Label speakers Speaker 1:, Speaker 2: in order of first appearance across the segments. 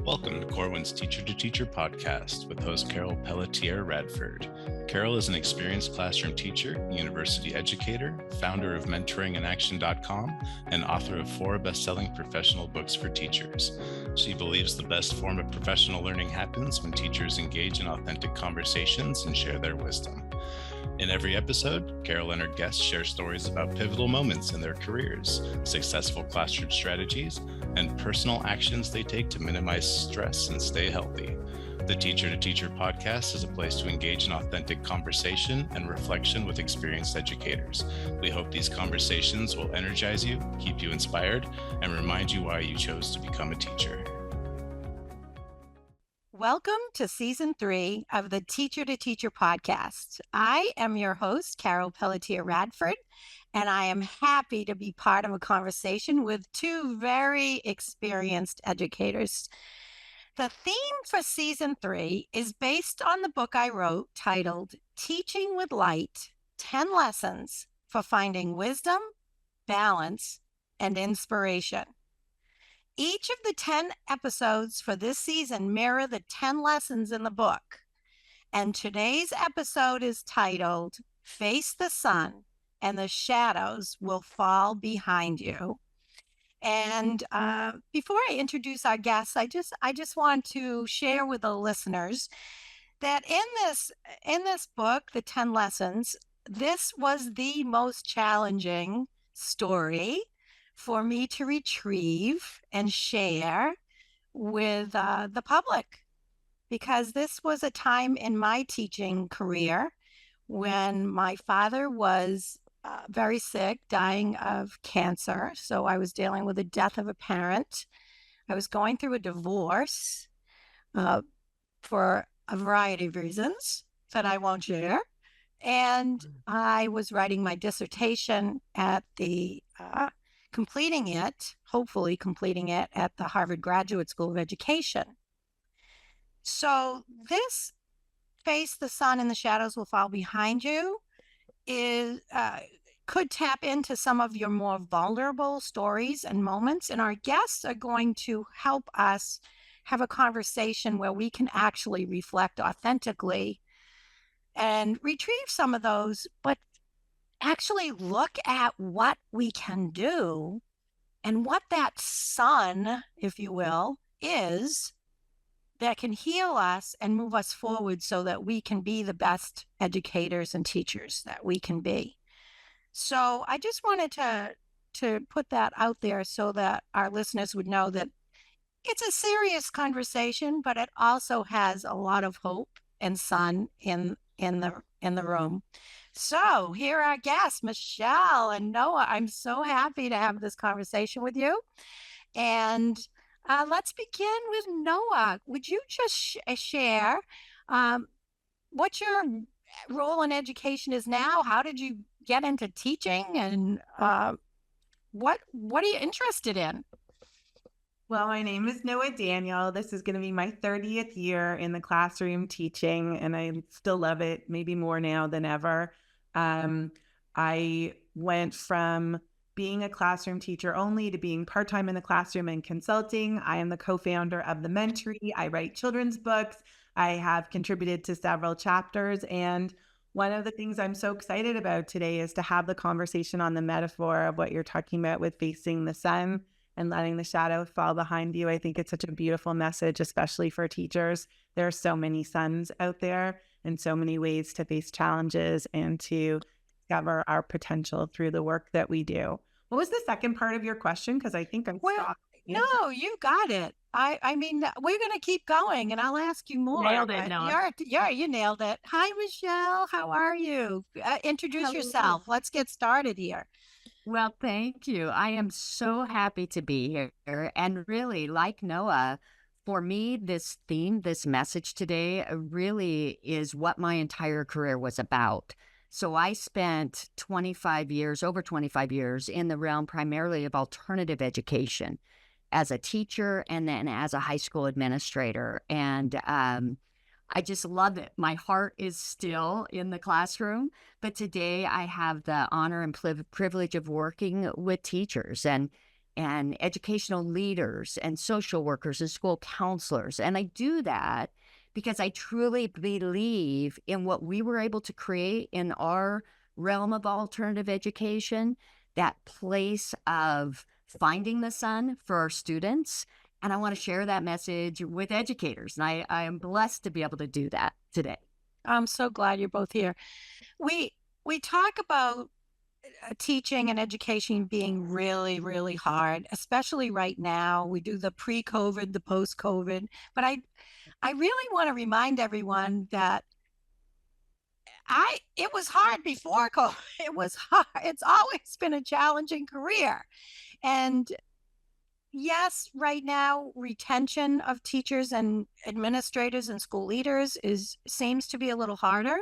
Speaker 1: Welcome to Corwin's Teacher to Teacher podcast with host Carol Pelletier Radford. Carol is an experienced classroom teacher, university educator, founder of mentoringinaction.com, and author of 4 best-selling professional books for teachers. She believes the best form of professional learning happens when teachers engage in authentic conversations and share their wisdom. In every episode, Carol and her guests share stories about pivotal moments in their careers, successful classroom strategies, and personal actions they take to minimize stress and stay healthy. The Teacher to Teacher podcast is a place to engage in authentic conversation and reflection with experienced educators. We hope these conversations will energize you, keep you inspired, and remind you why you chose to become a teacher.
Speaker 2: Welcome to Season 3 of the Teacher to Teacher podcast. I am your host, Carol Pelletier Radford, and I am happy to be part of a conversation with 2 very experienced educators. The theme for Season 3 is based on the book I wrote titled Teaching with Light, 10 Lessons for Finding Wisdom, Balance, and Inspiration. Each of the 10 episodes for this season mirror the 10 lessons in the book. And today's episode is titled, Face the Sun and the Shadows Will Fall Behind You. And before I introduce our guests, I just want to share with the listeners that in this book, The 10 Lessons, this was the most challenging story for me to retrieve and share with the public, because this was a time in my teaching career when my father was very sick, dying of cancer. So I was dealing with the death of a parent. I was going through a divorce for a variety of reasons that I won't share. And I was writing my dissertation at the hopefully completing it at the Harvard Graduate School of Education. So this Face the Sun and the Shadows Will Fall Behind You is could tap into some of your more vulnerable stories and moments. And our guests are going to help us have a conversation where we can actually reflect authentically and retrieve some of those, but actually look at what we can do and what that sun, if you will, is that can heal us and move us forward so that we can be the best educators and teachers that we can be. So I just wanted to put that out there so that our listeners would know that it's a serious conversation, but it also has a lot of hope and sun in the room. So here are our guests, Michelle and Noah. I'm so happy to have this conversation with you. And let's begin with Noah. Would you just share what your role in education is now? How did you get into teaching, and what are you interested in?
Speaker 3: Well, my name is Noa Daniel. This is going to be my 30th year in the classroom teaching, and I still love it, maybe more now than ever. I went from being a classroom teacher only to being part-time in the classroom and consulting. I am the co-founder of The Mentory. I write children's books. I have contributed to several chapters. And one of the things I'm so excited about today is to have the conversation on the metaphor of what you're talking about with facing the sun and letting the shadow fall behind you. I think it's such a beautiful message, especially for teachers. There are so many suns out there and so many ways to face challenges and to discover our potential through the work that we do. What was the second part of your question? Because I think I'm stopped.
Speaker 2: No, you got it. I mean, we're going to keep going, and I'll ask you more.
Speaker 3: Nailed it, Noah.
Speaker 2: You nailed it. Hi, Michelle. How are you? Introduce yourself. Let's get started here.
Speaker 4: Well, thank you. I am so happy to be here. And really, like Noah, for me, this theme, this message today really is what my entire career was about. So I spent over 25 years in the realm primarily of alternative education as a teacher and then as a high school administrator. And I just love it. My heart is still in the classroom, but today I have the honor and privilege of working with teachers. And and educational leaders and social workers and school counselors. And I do that because I truly believe in what we were able to create in our realm of alternative education, that place of finding the sun for our students. And I want to share that message with educators. And I am blessed to be able to do that today.
Speaker 2: I'm so glad you're both here. We talk about teaching and education being really, really hard, especially right now. We do the pre-COVID, the post-COVID, but I really want to remind everyone that it was hard before COVID. It was hard. It's always been a challenging career. And yes, right now, retention of teachers and administrators and school leaders seems to be a little harder,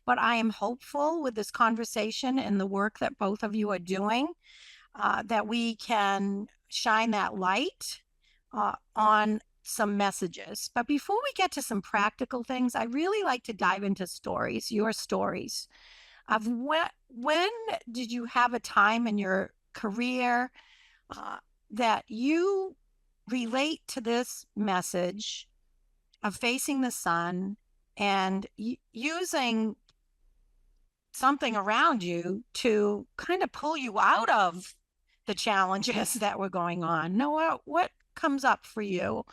Speaker 2: but I am hopeful with this conversation and the work that both of you are doing, that we can shine that light on some messages. But before we get to some practical things, I really like to dive into stories, your stories of when did you have a time in your career that you relate to this message of facing the sun and using something around you to kind of pull you out of the challenges that were going on. Noa, what comes up for you?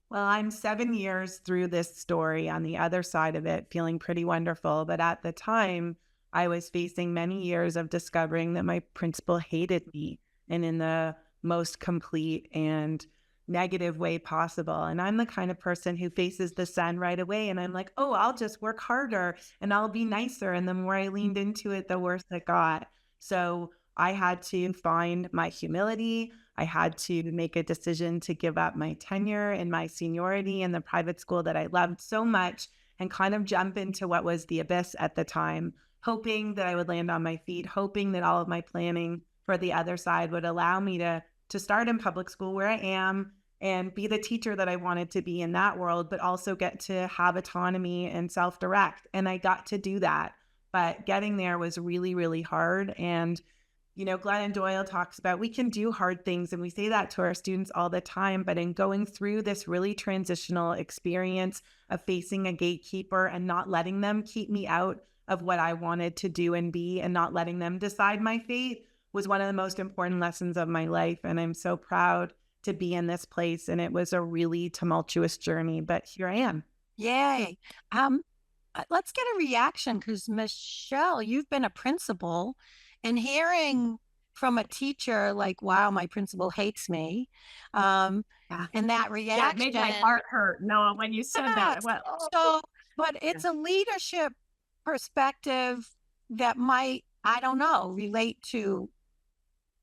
Speaker 3: Well, I'm 7 years through this story on the other side of it, feeling pretty wonderful. But at the time, I was facing many years of discovering that my principal hated me, and in the most complete and negative way possible. And I'm the kind of person who faces the sun right away. And I'm like, oh, I'll just work harder and I'll be nicer. And the more I leaned into it, the worse it got. So I had to find my humility. I had to make a decision to give up my tenure and my seniority in the private school that I loved so much and kind of jump into what was the abyss at the time, hoping that I would land on my feet, hoping that all of my planning for the other side would allow me to start in public school where I am and be the teacher that I wanted to be in that world, but also get to have autonomy and self-direct. And I got to do that. But getting there was really, really hard. And Glennon Doyle talks about we can do hard things, and we say that to our students all the time. But in going through this really transitional experience of facing a gatekeeper and not letting them keep me out of what I wanted to do and be, and not letting them decide my fate, was one of the most important lessons of my life. And I'm so proud to be in this place. And it was a really tumultuous journey, but here I am.
Speaker 2: Yay. Let's get a reaction, because Michelle, you've been a principal, and hearing from a teacher like, wow, my principal hates me. And that reaction.
Speaker 4: Yeah, it made my heart hurt, Noa, when you said that.
Speaker 2: Well, but it's a leadership perspective that might, I don't know, relate to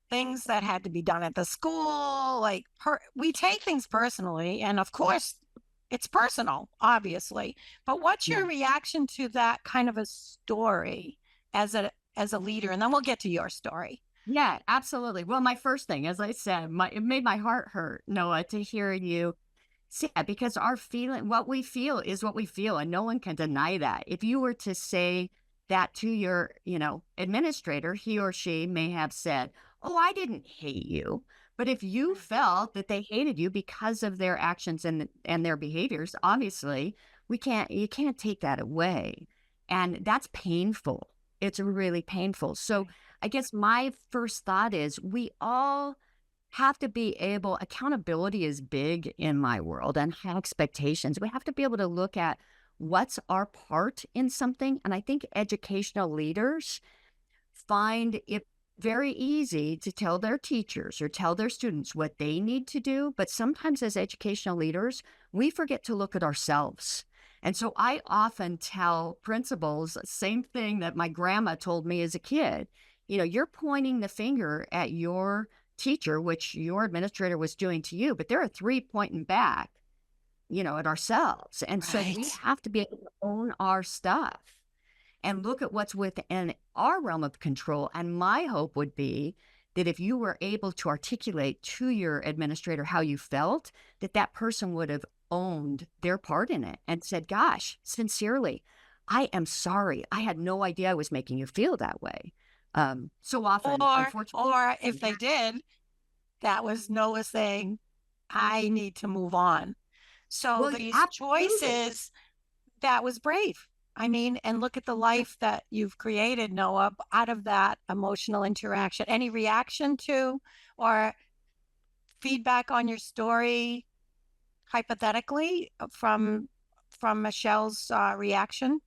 Speaker 2: things that had to be done at the school. Like we take things personally, and of course it's personal, obviously. But what's your reaction to that kind of a story as a leader? And then we'll get to your story.
Speaker 4: Yeah, absolutely. Well, my first thing, as I said, it made my heart hurt, Noa, to hear you say that, because what we feel is what we feel, and no one can deny that. If you were to say that to your, administrator, he or she may have said, oh, I didn't hate you. But if you felt that they hated you because of their actions and their behaviors, obviously you can't take that away. And that's painful. It's really painful. So I guess my first thought is we all have to be able, accountability is big in my world, and high expectations. We have to be able to look at what's our part in something. And I think educational leaders find it very easy to tell their teachers or tell their students what they need to do. But sometimes as educational leaders, we forget to look at ourselves. And so I often tell principals, same thing that my grandma told me as a kid, you're pointing the finger at your teacher, which your administrator was doing to you, but there are 3 pointing back, at ourselves. And so we have to be able to own our stuff and look at what's within our realm of control. And my hope would be that if you were able to articulate to your administrator how you felt, that person would have owned their part in it and said, gosh, sincerely, I am sorry. I had no idea I was making you feel that way. So often, unfortunately.
Speaker 2: Or if they did, that was Noah saying, I need to move on. So
Speaker 4: Well,
Speaker 2: these
Speaker 4: absolutely.
Speaker 2: choices, that was brave. I mean, and look at the life that you've created, Noah, out of that emotional interaction. Any reaction to or feedback on your story, hypothetically, from Michelle's reaction?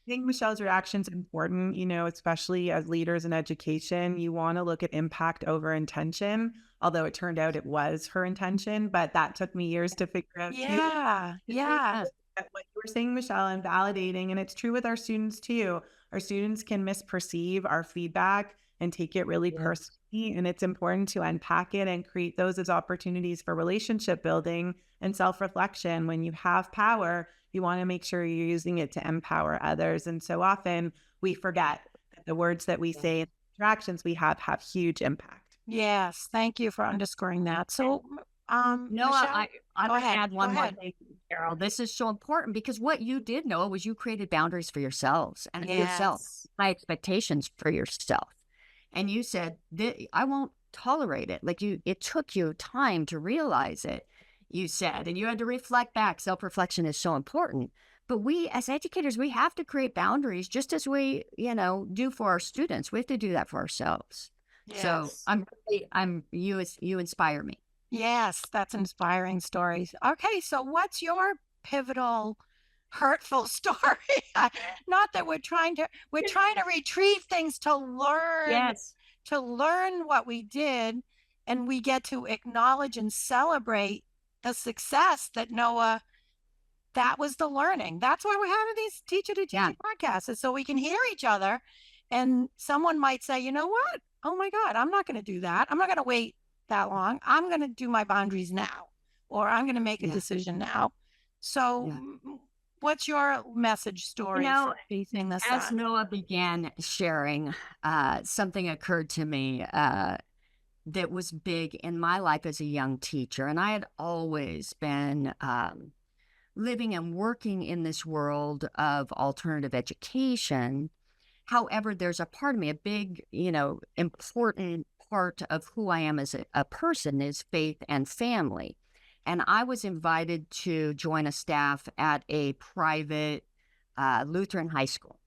Speaker 3: I think Michelle's reaction is important, especially as leaders in education. You want to look at impact over intention, although it turned out it was her intention, but that took me years to figure out too.
Speaker 2: Yeah, yeah.
Speaker 3: What you were saying, Michelle, and validating, and it's true with our students too. Our students can misperceive our feedback and take it really personally, and it's important to unpack it and create those as opportunities for relationship building and self-reflection. When you have power, you want to make sure you're using it to empower others. And so often we forget that the words that we say and the interactions we have huge impact.
Speaker 2: Yes, thank you for underscoring that. So,
Speaker 4: Noah,
Speaker 2: Michelle,
Speaker 4: I
Speaker 2: go
Speaker 4: want to
Speaker 2: ahead.
Speaker 4: add one
Speaker 2: Go
Speaker 4: more
Speaker 2: ahead.
Speaker 4: thing, Carol. This is so important because what you did, Noah, was you created boundaries for yourselves and yourself,
Speaker 2: Yes.
Speaker 4: high expectations for yourself. And you said, I won't tolerate it. Like it took you time to realize it, you said, and you had to reflect back. Self-reflection is so important. But we, as educators, we have to create boundaries just as we, do for our students. We have to do that for ourselves. So
Speaker 2: Yes.
Speaker 4: you inspire me.
Speaker 2: Yes, that's inspiring stories. Okay, so what's your pivotal hurtful story? Not that we're trying to retrieve things to
Speaker 4: Yes.
Speaker 2: learn what we did, and we get to acknowledge and celebrate the success that Noah, that was the learning. That's why we're having these teacher to teacher podcasts, is so we can hear each other. And someone might say, you know what? Oh my God, I'm not going to do that. I'm not going to wait that long. I'm going to do my boundaries now, or I'm going to make a decision now. So what's your message story for facing this?
Speaker 4: As Noah began sharing, something occurred to me that was big in my life as a young teacher. And I had always been living and working in this world of alternative education. However, there's a part of me, a big, important part of who I am as a person is faith and family. And I was invited to join a staff at a private Lutheran high school.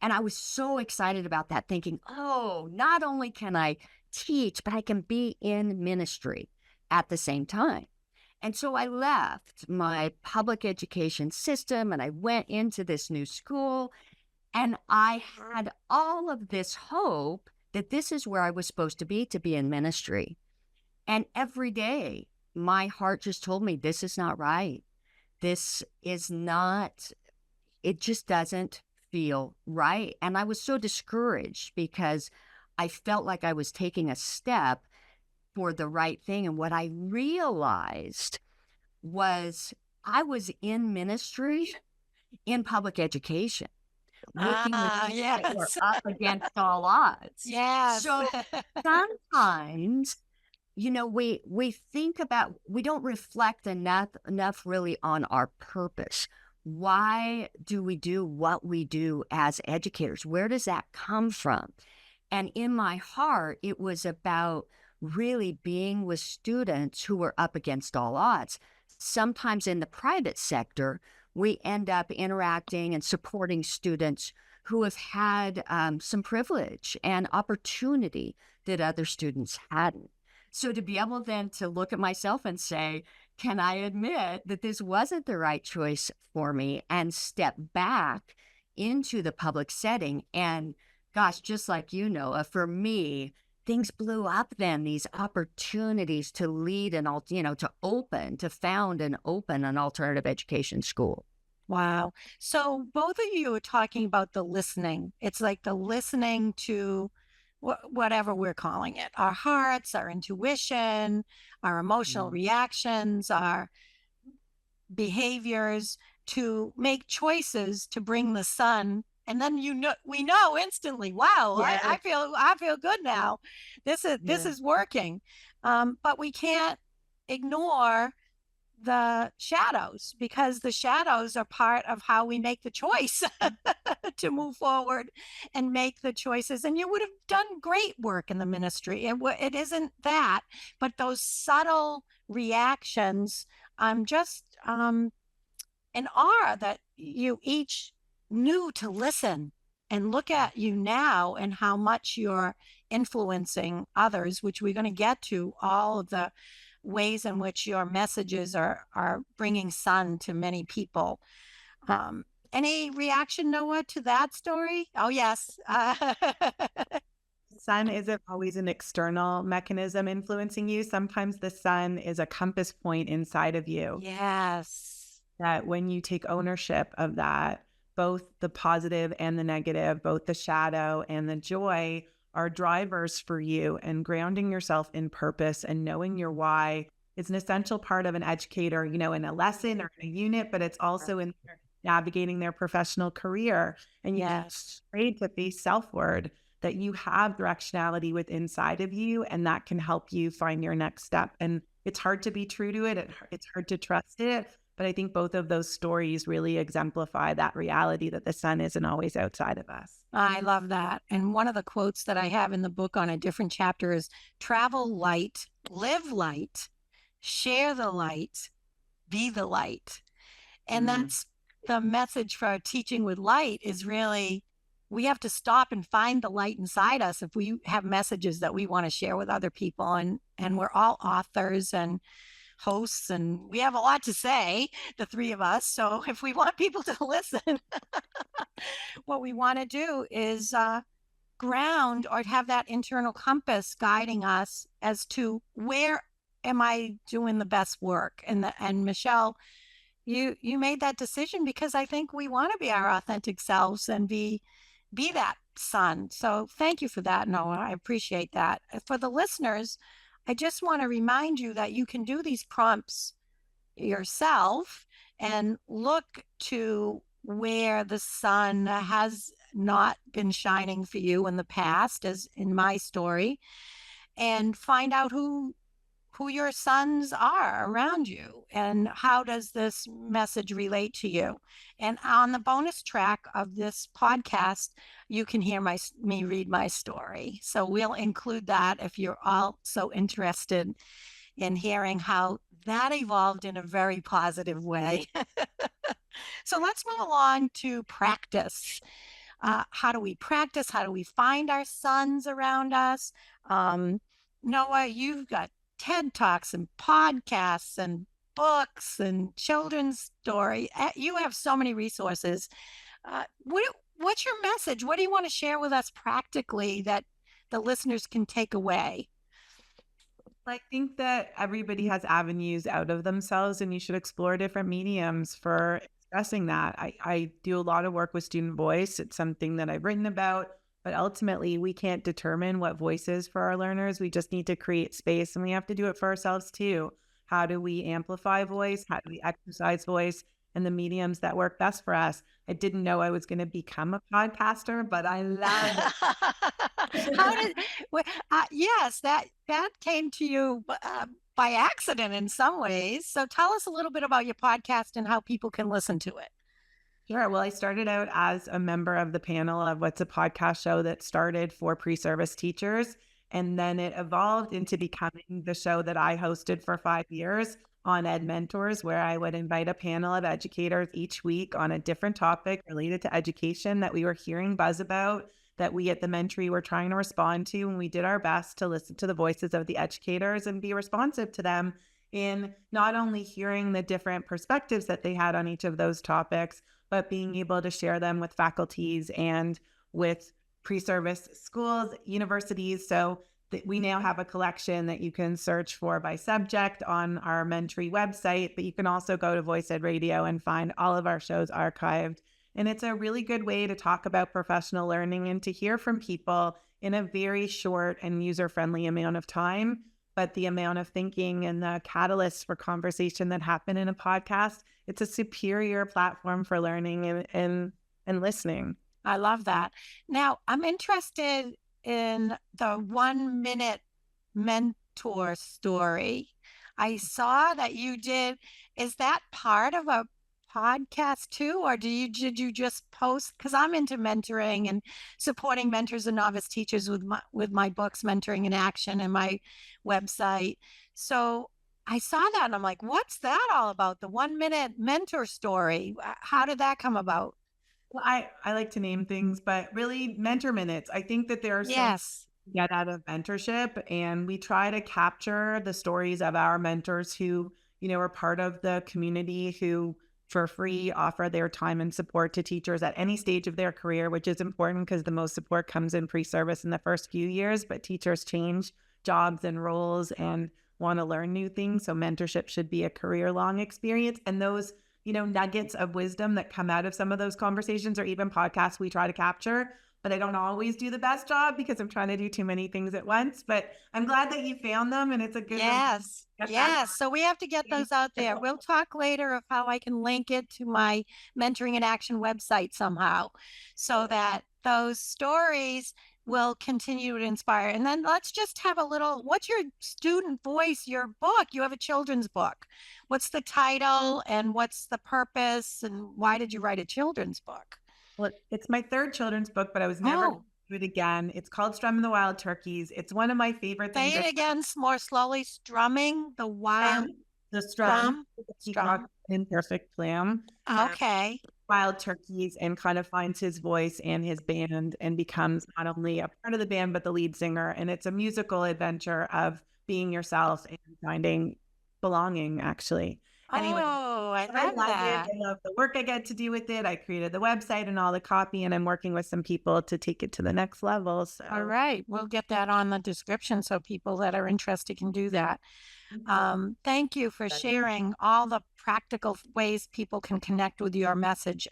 Speaker 4: And I was so excited about that, thinking, oh, not only can I teach, but I can be in ministry at the same time. And so I left my public education system and I went into this new school. And I had all of this hope that this is where I was supposed to be in ministry. And every day, my heart just told me, this is not right. This is not, it just doesn't feel right. And I was so discouraged because I felt like I was taking a step for the right thing. And what I realized was I was in ministry in public education. Working with people that were up against all odds.
Speaker 2: Yes.
Speaker 4: So sometimes, we think about, we don't reflect enough really on our purpose. Why do we do what we do as educators? Where does that come from? And in my heart, it was about really being with students who were up against all odds. Sometimes in the private sector, we end up interacting and supporting students who have had some privilege and opportunity that other students hadn't. So to be able then to look at myself and say, can I admit that this wasn't the right choice for me, and step back into the public setting? And gosh, just like for me, things blew up then, these opportunities to lead and to found and open an alternative education school.
Speaker 2: Wow. So both of you are talking about the listening. It's like the listening to whatever we're calling it, our hearts, our intuition, our emotional reactions, our behaviors, to make choices to bring the sun. And then we know instantly, wow, I feel good now. This is working. But we can't ignore the shadows, because the shadows are part of how we make the choice to move forward and make the choices. And you would have done great work in the ministry. It isn't that, but those subtle reactions. I'm just in awe that you each knew to listen and look at you now and how much you're influencing others, which we're going to get to all of the ways in which your messages are bringing sun to many people. Any reaction, Noah, to that story? Oh, yes.
Speaker 3: Sun isn't always an external mechanism influencing you. Sometimes the sun is a compass point inside of you.
Speaker 2: Yes.
Speaker 3: That when you take ownership of that, both the positive and the negative, both the shadow and the joy are drivers for you, and grounding yourself in purpose and knowing your why is an essential part of an educator, in a lesson or in a unit, but it's also in navigating their professional career. And
Speaker 2: yes,
Speaker 3: afraid to face self-worth, that you have directionality within inside of you, and that can help you find your next step. And it's hard to be true to it. It's hard to trust it. But I think both of those stories really exemplify that reality that the sun isn't always outside of us.
Speaker 2: I love that. And one of the quotes that I have in the book on a different chapter is travel light, live light, share the light, be the light. And that's the message for teaching with light is really, we have to stop and find the light inside us if we have messages that we want to share with other people. And we're all authors and hosts, and we have a lot to say, the three of us. So if we want people to listen, what we want to do is ground or have that internal compass guiding us as to where am I doing the best work. And Michelle, you made that decision because I think we want to be our authentic selves and be that sun. So thank you for that, Noah. I appreciate that. For the listeners, I just want to remind you that you can do these prompts yourself and look to where the sun has not been shining for you in the past, as in my story, and find out who your sons are around you and how does this message relate to you. And on the bonus track of this podcast, you can hear me read my story. So we'll include that if you're also interested in hearing how that evolved in a very positive way. So let's move along to practice. How do we practice? How do we find our sons around us? Noah, you've got TED Talks and podcasts and books and children's story. You have so many resources. What's your message? What do you want to share with us practically that the listeners can take away?
Speaker 3: I think that everybody has avenues out of themselves, and you should explore different mediums for expressing that. I do a lot of work with student voice. It's something that I've written about. But ultimately, we can't determine what voice is for our learners. We just need to create space, and we have to do it for ourselves too. How do we amplify voice? How do we exercise voice? And the mediums that work best for us. I didn't know I was going to become a podcaster, but I love
Speaker 2: it. Yes, that came to you by accident in some ways. So tell us a little bit about your podcast and how people can listen to it.
Speaker 3: Sure. Well, I started out as a member of the panel of What's a Podcast Show that started for pre-service teachers. And then it evolved into becoming the show that I hosted for 5 years on Ed Mentors, where I would invite a panel of educators each week on a different topic related to education that we were hearing buzz about, that we at the Mentry were trying to respond to. And we did our best to listen to the voices of the educators and be responsive to them in not only hearing the different perspectives that they had on each of those topics, but being able to share them with faculties and with pre-service schools, universities. So that we now have a collection that you can search for by subject on our Mentry website, but you can also go to Voice Ed Radio and find all of our shows archived. And it's a really good way to talk about professional learning and to hear from people in a very short and user-friendly amount of time. But the amount of thinking and the catalysts for conversation that happen in a podcast, it's a superior platform for learning and listening.
Speaker 2: I love that. Now, I'm interested in the 1 minute mentor story. I saw that you did. Is that part of a podcast too, or did you just post? Because I'm into mentoring and supporting mentors and novice teachers with my books, Mentoring in Action, and my website. So I saw that and I'm like, what's that all about? The 1 minute mentor story. How did that come about?
Speaker 3: Well, I like to name things, but really mentor minutes. I think that there are so much
Speaker 2: Yes.
Speaker 3: to get out of mentorship, and we try to capture the stories of our mentors who, are part of the community, who for free offer their time and support to teachers at any stage of their career, which is important because the most support comes in pre-service in the first few years, but teachers change jobs and roles and want to learn new things. So mentorship should be a career-long experience. And those nuggets of wisdom that come out of some of those conversations or even podcasts we try to capture. But I don't always do the best job because I'm trying to do too many things at once. But I'm glad that you found them, and it's a good
Speaker 2: Yes. Yes. So we have to get those out there. We'll talk later of how I can link it to my Mentoring in Action website somehow so that those stories will continue to inspire. And then let's just have a little, what's your student voice, your book? You have a children's book. What's the title and what's the purpose and why did you write a children's book?
Speaker 3: Well, it's my third children's book, but I was never going
Speaker 2: Oh,
Speaker 3: to do it again. It's called Strumming the Wild Turkeys. It's one of my favorite things.
Speaker 2: say it again more slowly. Strumming the wild
Speaker 3: The strum, the peacock
Speaker 2: strum.
Speaker 3: in perfect plum.
Speaker 2: Okay.
Speaker 3: Wild turkeys, and kind of finds his voice and his band and becomes not only a part of the band, but the lead singer. And it's a musical adventure of being yourself and finding belonging, actually. Anyway,
Speaker 2: Oh, I
Speaker 3: I
Speaker 2: love
Speaker 3: love
Speaker 2: that.
Speaker 3: it. I love the work I get to do with it. I created the website and all the copy, and I'm working with some people to take it to the next level. So,
Speaker 2: All right. We'll get that on the description so people that are interested can do that. Thank you for sharing all the practical ways people can connect with your message.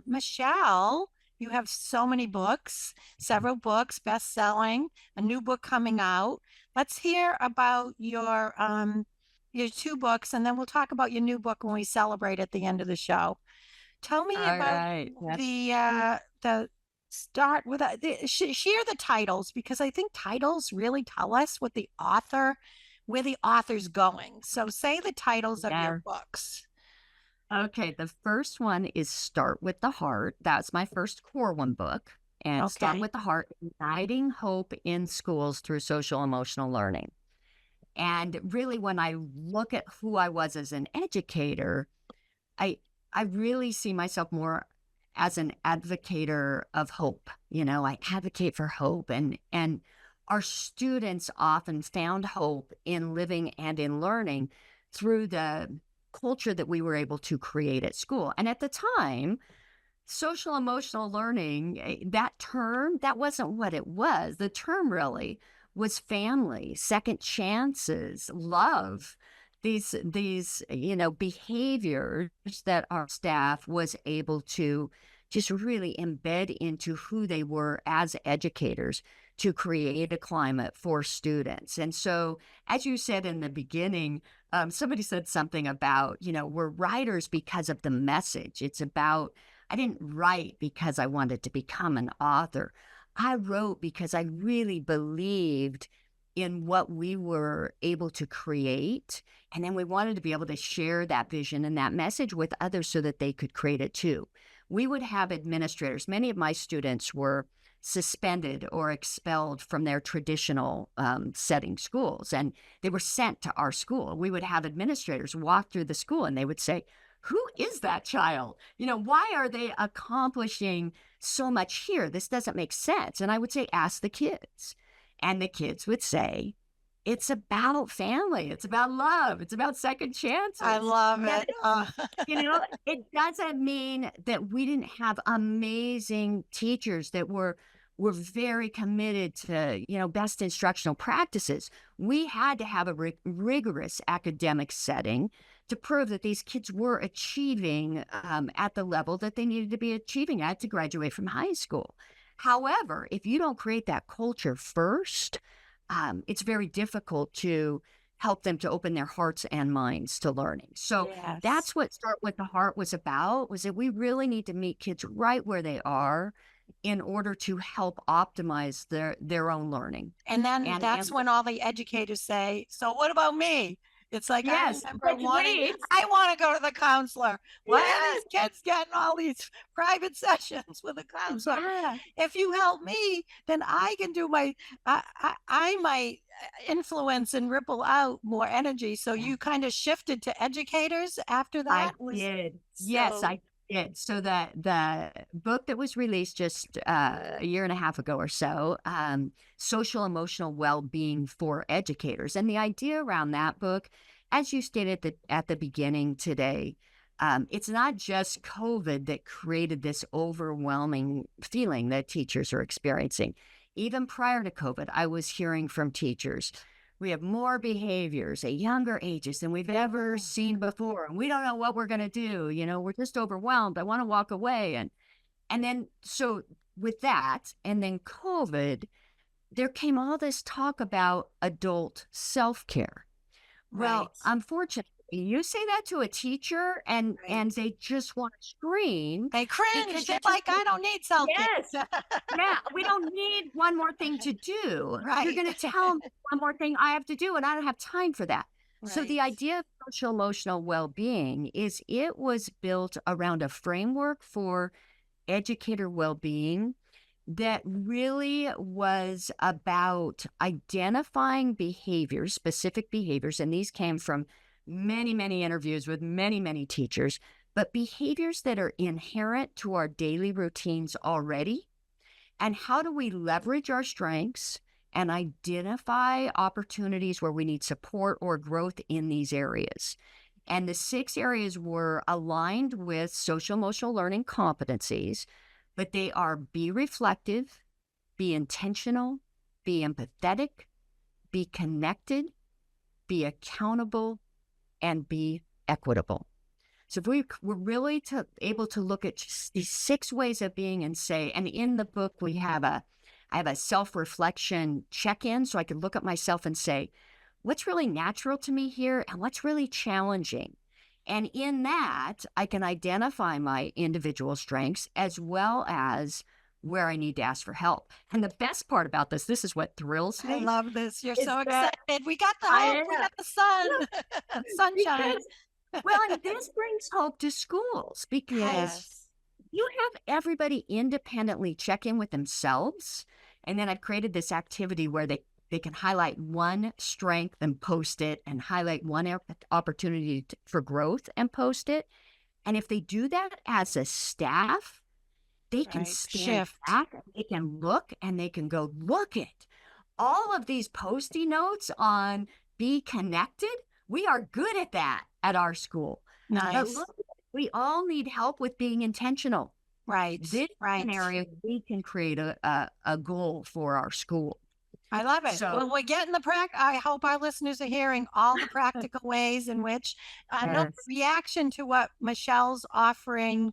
Speaker 2: Michelle, you have so many books, several books, best-selling, a new book coming out. Let's hear about your two books, and then we'll talk about your new book when we celebrate at the end of the show. Tell me
Speaker 4: All
Speaker 2: about
Speaker 4: right.
Speaker 2: the start with share the titles because I think titles really tell us what where the author's going. So say the titles of
Speaker 4: Yeah.
Speaker 2: your books.
Speaker 4: Okay, the first one is Start with the Heart. That's my first Corwin book. And Start
Speaker 2: Okay.
Speaker 4: with the Heart, Igniting Hope in Schools Through Social Emotional Learning. And really, when I look at who I was as an educator, I really see myself more as an advocator of hope. I advocate for hope, and our students often found hope in living and in learning through the culture that we were able to create at school. And at the time, social emotional learning, that term, that wasn't what it was. The term really was family, second chances, love, these behaviors that our staff was able to just really embed into who they were as educators to create a climate for students. And so, as you said in the beginning, somebody said something about, we're writers because of the message. It's about, I didn't write because I wanted to become an author. I wrote because I really believed in what we were able to create. And then we wanted to be able to share that vision and that message with others so that they could create it too. We would have administrators. Many of my students were suspended or expelled from their traditional setting schools, and they were sent to our school. We would have administrators walk through the school and they would say, who is that child? Why are they accomplishing so much here? This doesn't make sense. And I would say, ask the kids. And the kids would say, it's about family. It's about love. It's about second chances.
Speaker 2: I love it.
Speaker 4: It doesn't mean that we didn't have amazing teachers that were very committed to, best instructional practices. We had to have a rigorous academic setting to prove that these kids were achieving at the level that they needed to be achieving at to graduate from high school. However, if you don't create that culture first, it's very difficult to help them to open their hearts and minds to learning. So
Speaker 2: Yes.
Speaker 4: That's what Start with the Heart was about, was that we really need to meet kids right where they are in order to help optimize their own learning.
Speaker 2: And then that's when all the educators say, so what about me? It's like, I
Speaker 4: Yes,
Speaker 2: remember
Speaker 4: but
Speaker 2: wanting,
Speaker 4: wait.
Speaker 2: I want to go to the counselor. Why are
Speaker 4: Yes.
Speaker 2: these kids getting all these private sessions with a counselor?
Speaker 4: Yeah.
Speaker 2: If you help me, then I can do I might influence and ripple out more energy. So you kind of shifted to educators after
Speaker 4: I
Speaker 2: that?
Speaker 4: did. Yes,
Speaker 2: So
Speaker 4: I did. So the book that was released just a year and a half ago or so, Social Emotional Well-Being for Educators. And the idea around that book, as you stated at the beginning today, it's not just COVID that created this overwhelming feeling that teachers are experiencing. Even prior to COVID, I was hearing from teachers, we have more behaviors at younger ages than we've ever seen before. And we don't know what we're going to do. We're just overwhelmed. I want to walk away. And then, so with that, and then COVID, there came all this talk about adult self-care. Well,
Speaker 2: right.
Speaker 4: unfortunately, you say that to a teacher and they just want to scream.
Speaker 2: They cringe.
Speaker 4: because
Speaker 2: They're
Speaker 4: it's
Speaker 2: like, I don't need self-care.
Speaker 4: Yes. Yeah, we don't need one more thing to do. You're
Speaker 2: Right.
Speaker 4: going to tell me one more thing I have to do, and I don't have time for that. So the
Speaker 2: Right.
Speaker 4: idea of social emotional well-being is it was built around a framework for educator well-being that really was about identifying behaviors, specific behaviors, and these came from many, many interviews with many, many teachers, but behaviors that are inherent to our daily routines already. And how do we leverage our strengths and identify opportunities where we need support or growth in these areas? And the 6 areas were aligned with social emotional learning competencies, but they are be reflective, be intentional, be empathetic, be connected, be accountable, and be equitable. So if we're really able to look at just these 6 ways of being and say, and in the book I have a self-reflection check-in, so I can look at myself and say, what's really natural to me here and what's really challenging? And in that, I can identify my individual strengths as well as where I need to ask for help. And the best part about this is what thrills
Speaker 2: I
Speaker 4: me.
Speaker 2: love this. You're
Speaker 4: is
Speaker 2: so
Speaker 4: that
Speaker 2: excited. We got the
Speaker 4: I
Speaker 2: hope. We
Speaker 4: am.
Speaker 2: got the sun. Sunshine.
Speaker 4: Well, and this brings hope to schools because
Speaker 2: Yes.
Speaker 4: you have everybody independently check in with themselves. And then I've created this activity where they can highlight one strength and post it, and highlight one opportunity for growth and post it. And if they do that as a staff, they can stand
Speaker 2: Shift.
Speaker 4: back, they can look, and they can go, look at all of these Post-it notes on be connected. We are good at that at our school. But
Speaker 2: Nice.
Speaker 4: look, we all need help with being intentional.
Speaker 2: Right.
Speaker 4: This is
Speaker 2: Right.
Speaker 4: an area we can create a goal for our school.
Speaker 2: I love it.
Speaker 4: So-
Speaker 2: Well, we're getting I hope our listeners are hearing all the practical ways in which no
Speaker 4: Yes.
Speaker 2: reaction to what Michelle's offering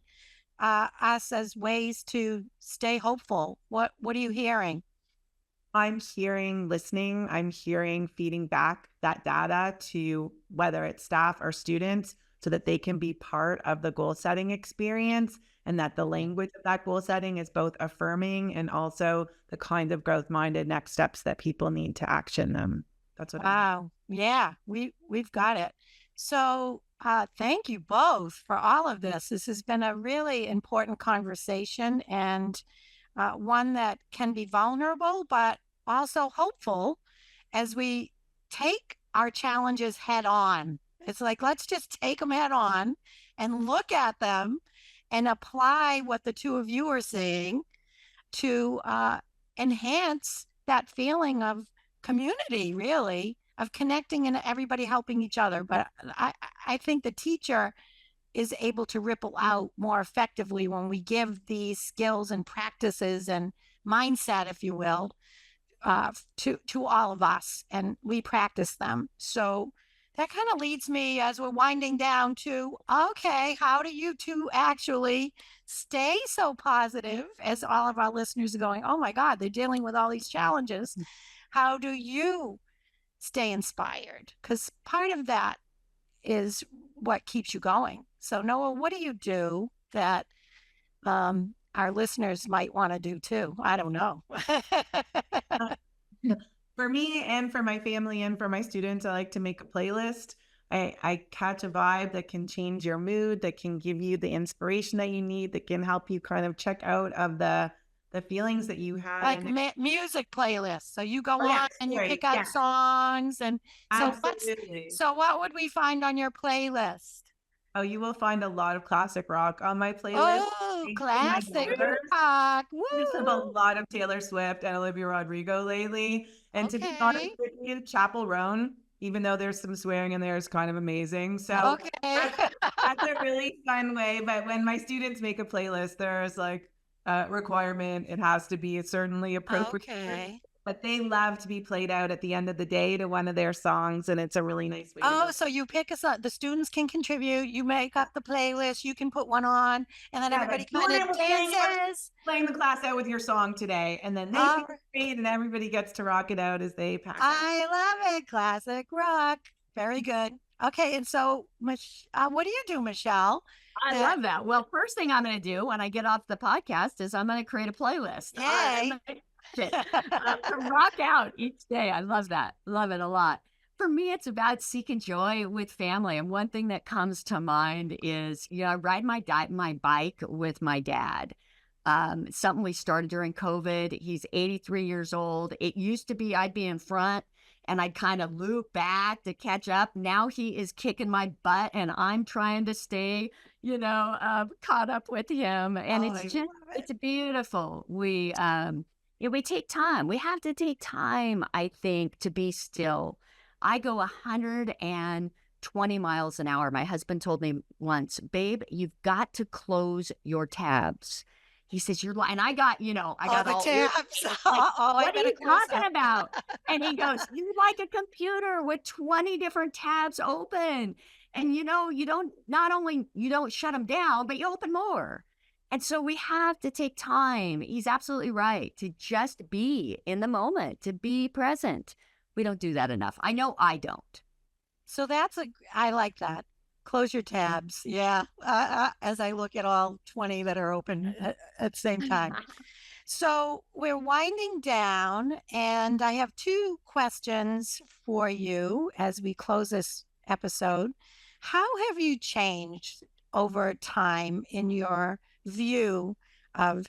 Speaker 2: us as ways to stay hopeful. What are you hearing?
Speaker 3: I'm listening, I'm hearing, feeding back that data to whether it's staff or students so that they can be part of the goal setting experience, and that the language of that goal setting is both affirming and also the kind of growth minded next steps that people need to action them. That's what
Speaker 2: Wow. Yeah, we've got it. So thank you both for all of this. This has been a really important conversation, and one that can be vulnerable, but also hopeful as we take our challenges head on. It's like, let's just take them head on and look at them and apply what the two of you are saying to enhance that feeling of community, really, of connecting and everybody helping each other. But I think the teacher is able to ripple out more effectively when we give these skills and practices and mindset, if you will, to all of us, and we practice them. So that kind of leads me, as we're winding down, to, okay, how do you two actually stay so positive as all of our listeners are going, oh my God, they're dealing with all these challenges. How do you stay inspired? Because part of that is what keeps you going. So Noah, what do you do that our listeners might want to do too? I don't know.
Speaker 3: For me and for my family and for my students, I like to make a playlist. I catch a vibe that can change your mood, that can give you the inspiration that you need, that can help you kind of check out of the feelings that you had.
Speaker 2: Like music playlists. So you go on and you pick out
Speaker 3: yeah,
Speaker 2: songs. And so
Speaker 3: absolutely.
Speaker 2: so what would we find on your playlist?
Speaker 3: Oh, you will find a lot of classic rock on my playlist.
Speaker 2: Oh,
Speaker 3: Thanks to my
Speaker 2: classic
Speaker 3: daughter.
Speaker 2: rock.
Speaker 3: Just have a
Speaker 2: Woo.
Speaker 3: lot of Taylor Swift and Olivia Rodrigo lately. And to be honest
Speaker 2: Okay.
Speaker 3: with you, Chapel Roan, even though there's some swearing in there, is kind of amazing. So
Speaker 2: Okay.
Speaker 3: that's a really fun way. But when my students make a playlist, there's like a requirement. It has to be certainly appropriate.
Speaker 2: Okay.
Speaker 3: But they love to be played out at the end of the day to one of their songs. And it's a really nice way to
Speaker 2: Oh,
Speaker 3: go.
Speaker 2: so you pick a song. The students can contribute. You make up the playlist. You can put one on, and then
Speaker 3: Yeah,
Speaker 2: everybody
Speaker 3: like,
Speaker 2: kind of dances.
Speaker 3: playing the class out with your song today. And then they
Speaker 2: All
Speaker 3: pick a grade and everybody gets to rock it out as they pack up.
Speaker 2: I love it. Classic rock. Very good. Okay, and so, what do you do, Michelle?
Speaker 4: I love that. Well, first thing I'm going to do when I get off the podcast is I'm going to create a playlist.
Speaker 2: Yay.
Speaker 4: To rock out each day. I love that. Love it a lot. For me, it's about seeking joy with family. And one thing that comes to mind is, I ride my bike with my dad. Something we started during COVID. He's 83 years old. It used to be I'd be in front and I'd kind of loop back to catch up. Now he is kicking my butt and I'm trying to stay, caught up with him. And it's beautiful. We take time. We have to take time, I think, to be still. I go 120 miles an hour. My husband told me once, babe, you've got to close your tabs. He says, you're lying. And I got
Speaker 2: all the tabs.
Speaker 4: What are you talking about? And he goes, you're like a computer with 20 different tabs open. And, you don't shut them down, but you open more. And so we have to take time. He's absolutely right to just be in the moment, to be present. We don't do that enough. I know I don't.
Speaker 2: So I like that. Close your tabs. Yeah. As I look at all 20 that are open at the same time. So we're winding down, and I have two questions for you as we close this episode. How have you changed over time in your view of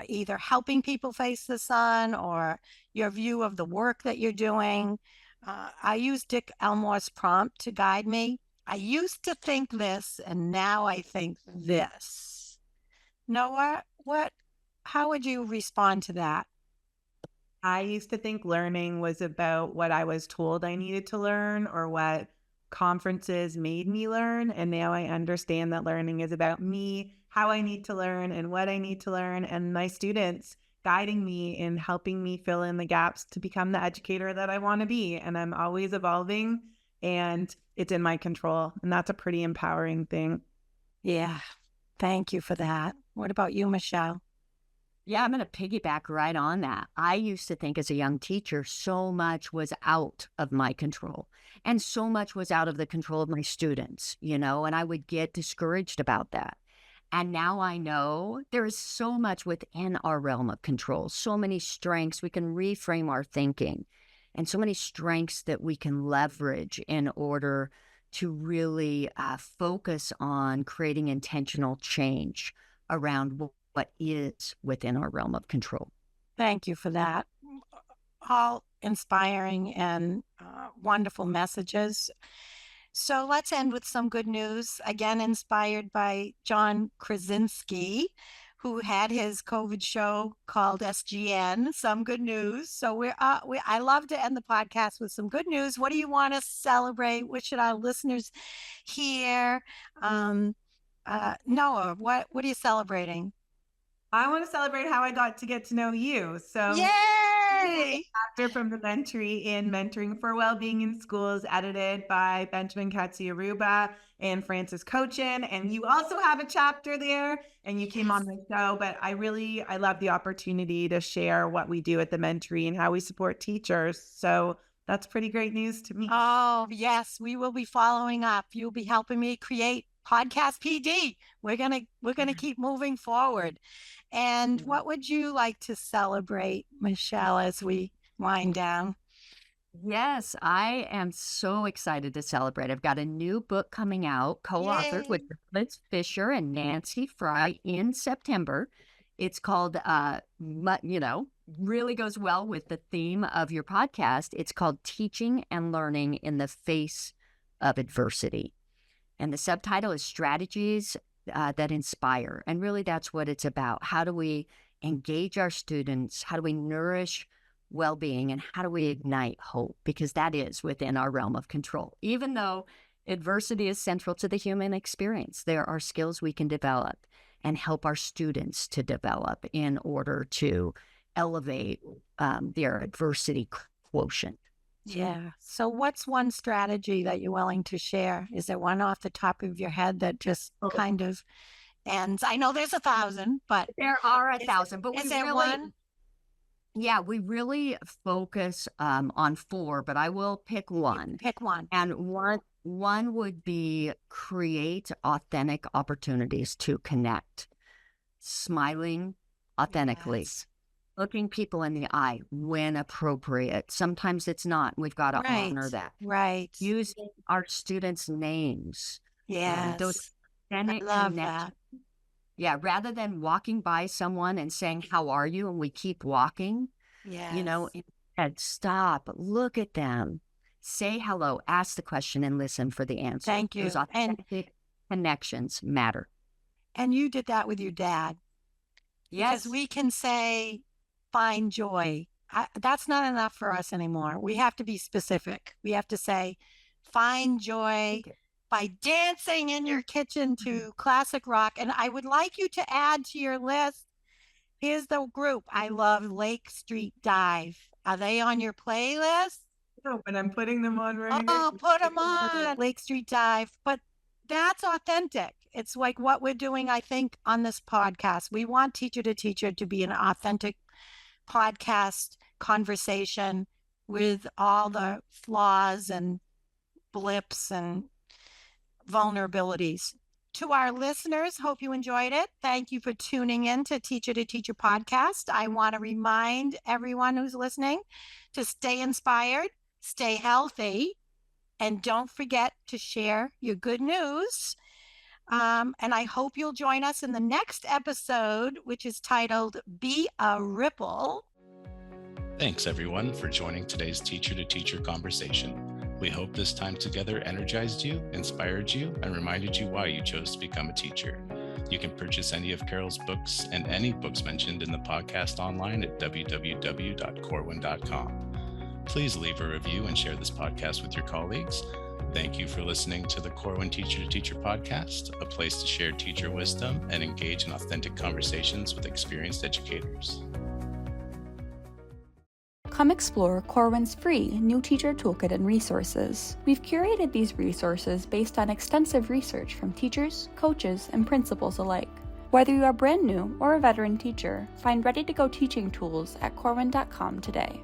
Speaker 2: either helping people face the sun or your view of the work that you're doing? I use Dick Elmore's prompt to guide me. I used to think this, and now I think this. Noah, how would you respond to that?
Speaker 3: I used to think learning was about what I was told I needed to learn or what conferences made me learn. And now I understand that learning is about me, how I need to learn and what I need to learn, and my students guiding me and helping me fill in the gaps to become the educator that I want to be. And I'm always evolving, and it's in my control. And that's a pretty empowering thing.
Speaker 2: Yeah. Thank you for that. What about you, Michelle?
Speaker 4: Yeah, I'm going to piggyback right on that. I used to think as a young teacher, so much was out of my control and so much was out of the control of my students, and I would get discouraged about that. And now I know there is so much within our realm of control, so many strengths. We can reframe our thinking and so many strengths that we can leverage in order to really focus on creating intentional change around what is within our realm of control.
Speaker 2: Thank you for that. All inspiring and wonderful messages. So let's end with some good news. Again, inspired by John Krasinski, who had his COVID show called SGN. Some good news. So I love to end the podcast with some good news. What do you want to celebrate? What should our listeners hear? Noah, what are you celebrating?
Speaker 3: I want to celebrate how I got to get to know you. So,
Speaker 2: yay!
Speaker 3: Chapter from the Mentee in Mentoring for Wellbeing in Schools, edited by Benjamin Katsuyaruba and Francis Cochin. And you also have a chapter there, and you came on the show. But I love the opportunity to share what we do at the Mentee and how we support teachers. So that's pretty great news to me.
Speaker 2: Oh, yes, we will be following up. You'll be helping me create Podcast PD. We're gonna keep moving forward. And what would you like to celebrate, Michelle, as we wind down?
Speaker 4: Yes, I am so excited to celebrate. I've got a new book coming out, co-authored with
Speaker 2: Yay.
Speaker 4: Liz Fisher and Nancy Frey in September. It's called, really goes well with the theme of your podcast. It's called Teaching and Learning in the Face of Adversity. And the subtitle is Strategies that Inspire. And really, that's what it's about. How do we engage our students? How do we nourish well-being? And how do we ignite hope? Because that is within our realm of control. Even though adversity is central to the human experience, there are skills we can develop and help our students to develop in order to elevate their adversity quotient.
Speaker 2: Yeah. So what's one strategy that you're willing to share? Is there one off the top of your head that just kind of ends? I know there's 1,000, but
Speaker 4: there are 1,000, but
Speaker 2: is
Speaker 4: we
Speaker 2: there
Speaker 4: really,
Speaker 2: one?
Speaker 4: Yeah, we really focus on 4, but I will pick one.
Speaker 2: Pick one.
Speaker 4: And one would be create authentic opportunities to connect, smiling authentically.
Speaker 2: Yes.
Speaker 4: Looking people in the eye when appropriate. Sometimes it's not. We've got to honor that.
Speaker 2: Right.
Speaker 4: Using our students' names.
Speaker 2: Yes.
Speaker 4: Those
Speaker 2: I
Speaker 4: authentic
Speaker 2: love
Speaker 4: connections.
Speaker 2: that.
Speaker 4: Yeah, rather than walking by someone and saying, "How are you?" and we keep walking,
Speaker 2: Yes.
Speaker 4: instead stop, look at them, say hello, ask the question, and listen for the answer.
Speaker 2: Thank you.
Speaker 4: Those authentic connections matter.
Speaker 2: And you did that with your dad.
Speaker 4: Yes.
Speaker 2: Because we can say, find joy. That's not enough for us anymore. We have to be specific. We have to say, find joy by dancing in your kitchen to classic rock. And I would like you to add to your list. Here's the group. I love Lake Street Dive. Are they on your playlist?
Speaker 3: No, but I'm putting them on right
Speaker 2: Oh,
Speaker 3: now.
Speaker 2: put them on. Lake Street Dive. But that's authentic. It's like what we're doing, I think, on this podcast. We want Teacher to Teacher to be an authentic podcast conversation with all the flaws and blips and vulnerabilities. To our listeners, hope you enjoyed it. Thank you for tuning in to Teacher podcast. I want to remind everyone who's listening to stay inspired, stay healthy, and don't forget to share your good news. And I hope you'll join us in the next episode, which is titled Be a Ripple.
Speaker 1: Thanks, everyone, for joining today's Teacher to Teacher conversation. We hope this time together energized you, inspired you, and reminded you why you chose to become a teacher. You can purchase any of Carol's books and any books mentioned in the podcast online at www.corwin.com. Please leave a review and share this podcast with your colleagues. Thank you for listening to the Corwin Teacher to Teacher podcast, a place to share teacher wisdom and engage in authentic conversations with experienced educators.
Speaker 5: Come explore Corwin's free new teacher toolkit and resources. We've curated these resources based on extensive research from teachers, coaches, and principals alike. Whether you are brand new or a veteran teacher, find ready-to-go teaching tools at corwin.com today.